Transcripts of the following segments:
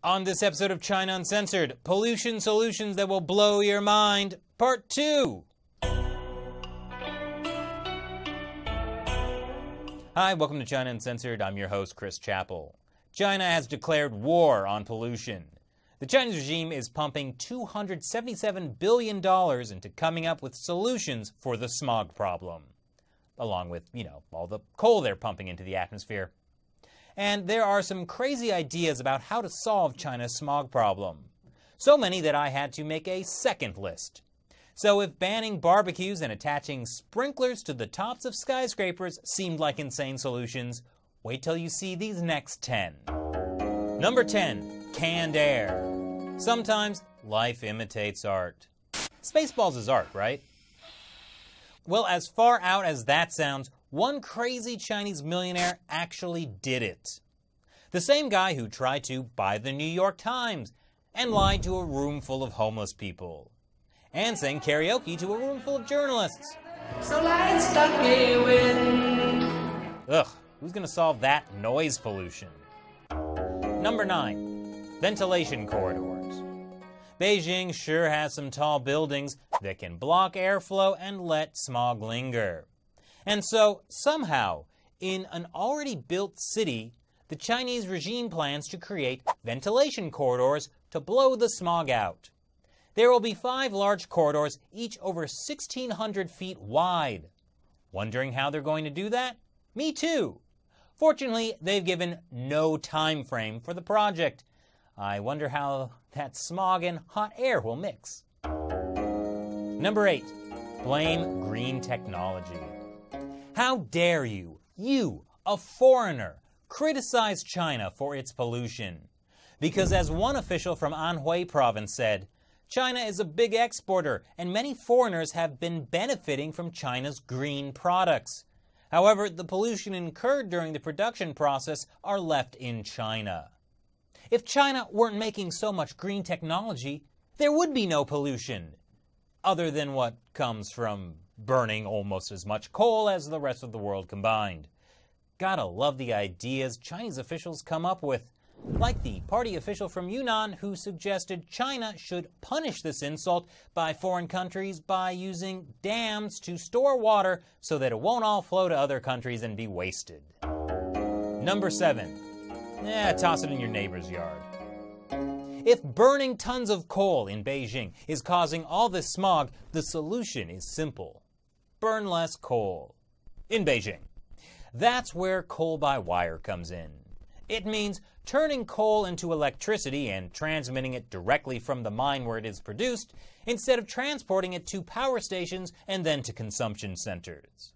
On this episode of China Uncensored, pollution solutions that will blow your mind, part 2. Hi, welcome to China Uncensored. I'm your host, Chris Chappell. China has declared war on pollution. The Chinese regime is pumping $277 billion into coming up with solutions for the smog problem, along with, all the coal they're pumping into the atmosphere. And there are some crazy ideas about how to solve China's smog problem. So many that I had to make a second list. So if banning barbecues and attaching sprinklers to the tops of skyscrapers seemed like insane solutions, wait till you see these next 10. Number 10, canned air. Sometimes life imitates art. Spaceballs is art, right? Well, as far out as that sounds, one crazy Chinese millionaire actually did it. The same guy who tried to buy the New York Times and lied to a room full of homeless people. And sang karaoke to a room full of journalists. So let's start going. Ugh, who's gonna solve that noise pollution? Number 9, ventilation corridors. Beijing sure has some tall buildings that can block airflow and let smog linger. And so, somehow, in an already built city, the Chinese regime plans to create ventilation corridors to blow the smog out. There will be 5 large corridors, each over 1,600 feet wide. Wondering how they're going to do that? Me too. Fortunately, they've given no time frame for the project. I wonder how that smog and hot air will mix. Number 8, blame green technology. How dare you, a foreigner, criticize China for its pollution? Because as one official from Anhui province said, China is a big exporter and many foreigners have been benefiting from China's green products. However, the pollution incurred during the production process are left in China. If China weren't making so much green technology, there would be no pollution, other than what comes from burning almost as much coal as the rest of the world combined. Gotta love the ideas Chinese officials come up with, like the party official from Yunnan who suggested China should punish this insult by foreign countries by using dams to store water so that it won't all flow to other countries and be wasted. Number 7, toss it in your neighbor's yard. If burning tons of coal in Beijing is causing all this smog, the solution is simple. Burn less coal. In Beijing. That's where coal by wire comes in. It means turning coal into electricity and transmitting it directly from the mine where it is produced, instead of transporting it to power stations and then to consumption centers.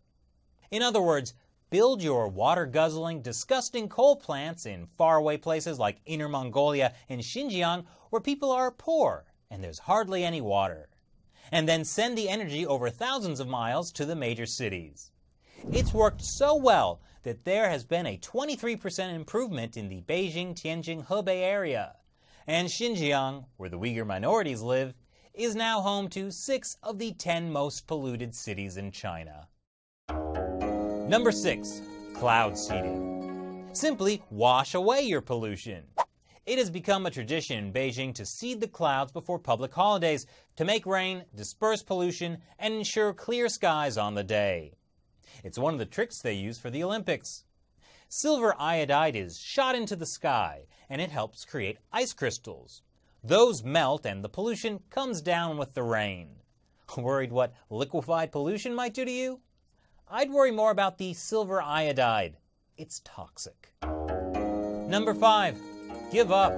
In other words, build your water-guzzling, disgusting coal plants in faraway places like Inner Mongolia and Xinjiang where people are poor and there's hardly any water. And then send the energy over thousands of miles to the major cities. It's worked so well that there has been a 23% improvement in the Beijing-Tianjin-Hebei area. And Xinjiang, where the Uyghur minorities live, is now home to 6 of the 10 most polluted cities in China. Number 6, cloud seeding. Simply wash away your pollution. It has become a tradition in Beijing to seed the clouds before public holidays to make rain, disperse pollution, and ensure clear skies on the day. It's one of the tricks they use for the Olympics. Silver iodide is shot into the sky, and it helps create ice crystals. Those melt, and the pollution comes down with the rain. Worried what liquefied pollution might do to you? I'd worry more about the silver iodide. It's toxic. Number 5, give up.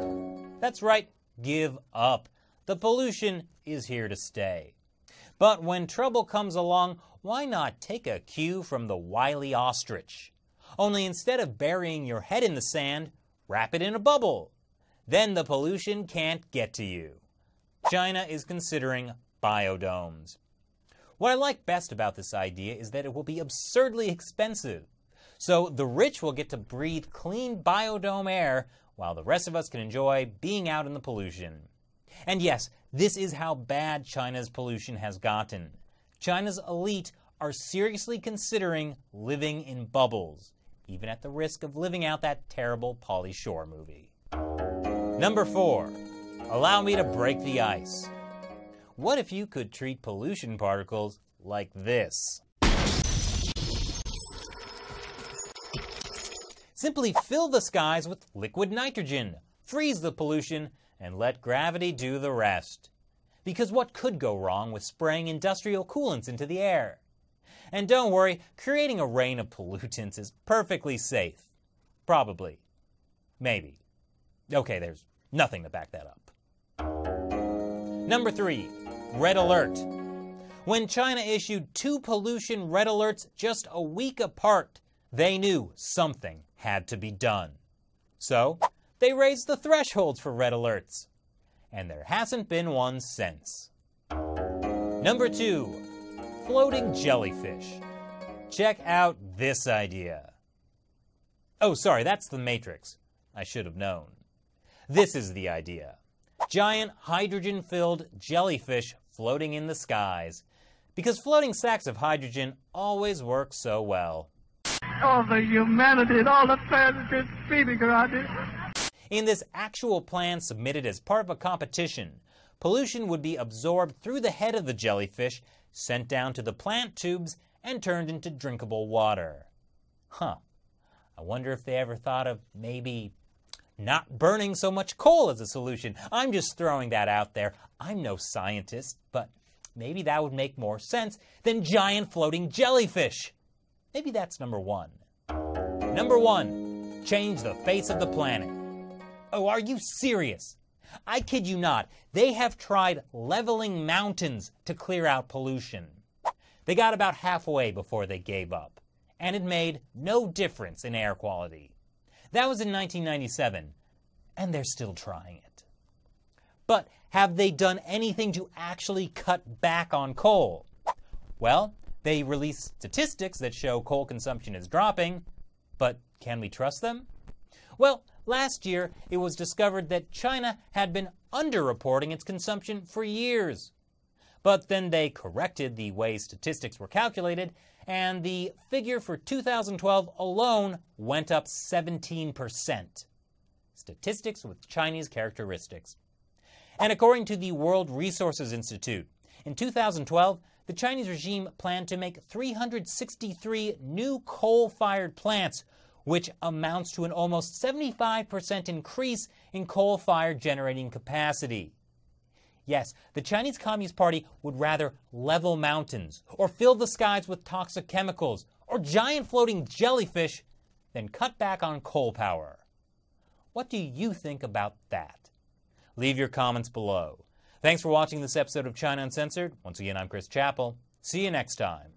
That's right, give up. The pollution is here to stay. But when trouble comes along, why not take a cue from the wily ostrich? Only instead of burying your head in the sand, wrap it in a bubble. Then the pollution can't get to you. China is considering biodomes. What I like best about this idea is that it will be absurdly expensive. So the rich will get to breathe clean biodome air while the rest of us can enjoy being out in the pollution. And yes, this is how bad China's pollution has gotten. China's elite are seriously considering living in bubbles, even at the risk of living out that terrible Pauly Shore movie. Number 4. Allow me to break the ice. What if you could treat pollution particles like this? Simply fill the skies with liquid nitrogen, freeze the pollution, and let gravity do the rest. Because what could go wrong with spraying industrial coolants into the air? And don't worry, creating a rain of pollutants is perfectly safe. Probably. Maybe. Okay, there's nothing to back that up. Number 3. Red alert. When China issued 2 pollution red alerts just a week apart, they knew something had to be done. So, they raised the thresholds for red alerts. And there hasn't been one since. Number 2. Floating jellyfish. Check out this idea. Oh, sorry, that's the Matrix. I should have known. This is the idea. Giant hydrogen-filled jellyfish floating in the skies. Because floating sacks of hydrogen always work so well. All the humanity and all the planet is feeding around here. In this actual plan submitted as part of a competition, pollution would be absorbed through the head of the jellyfish, sent down to the plant tubes, and turned into drinkable water. Huh. I wonder if they ever thought of maybe not burning so much coal as a solution. I'm just throwing that out there. I'm no scientist, but maybe that would make more sense than giant floating jellyfish. Maybe that's number 1. Number 1. Change the face of the planet. Oh, are you serious? I kid you not. They have tried leveling mountains to clear out pollution. They got about halfway before they gave up, and it made no difference in air quality. That was in 1997, and they're still trying it. But have they done anything to actually cut back on coal? Well, they released statistics that show coal consumption is dropping, but can we trust them? Well, last year it was discovered that China had been underreporting its consumption for years. But then they corrected the way statistics were calculated, and the figure for 2012 alone went up 17%. Statistics with Chinese characteristics. And according to the World Resources Institute, in 2012, the Chinese regime planned to make 363 new coal-fired plants, which amounts to an almost 75% increase in coal-fired generating capacity. Yes, the Chinese Communist Party would rather level mountains, or fill the skies with toxic chemicals, or giant floating jellyfish than cut back on coal power. What do you think about that? Leave your comments below. Thanks for watching this episode of China Uncensored. Once again, I'm Chris Chappell. See you next time.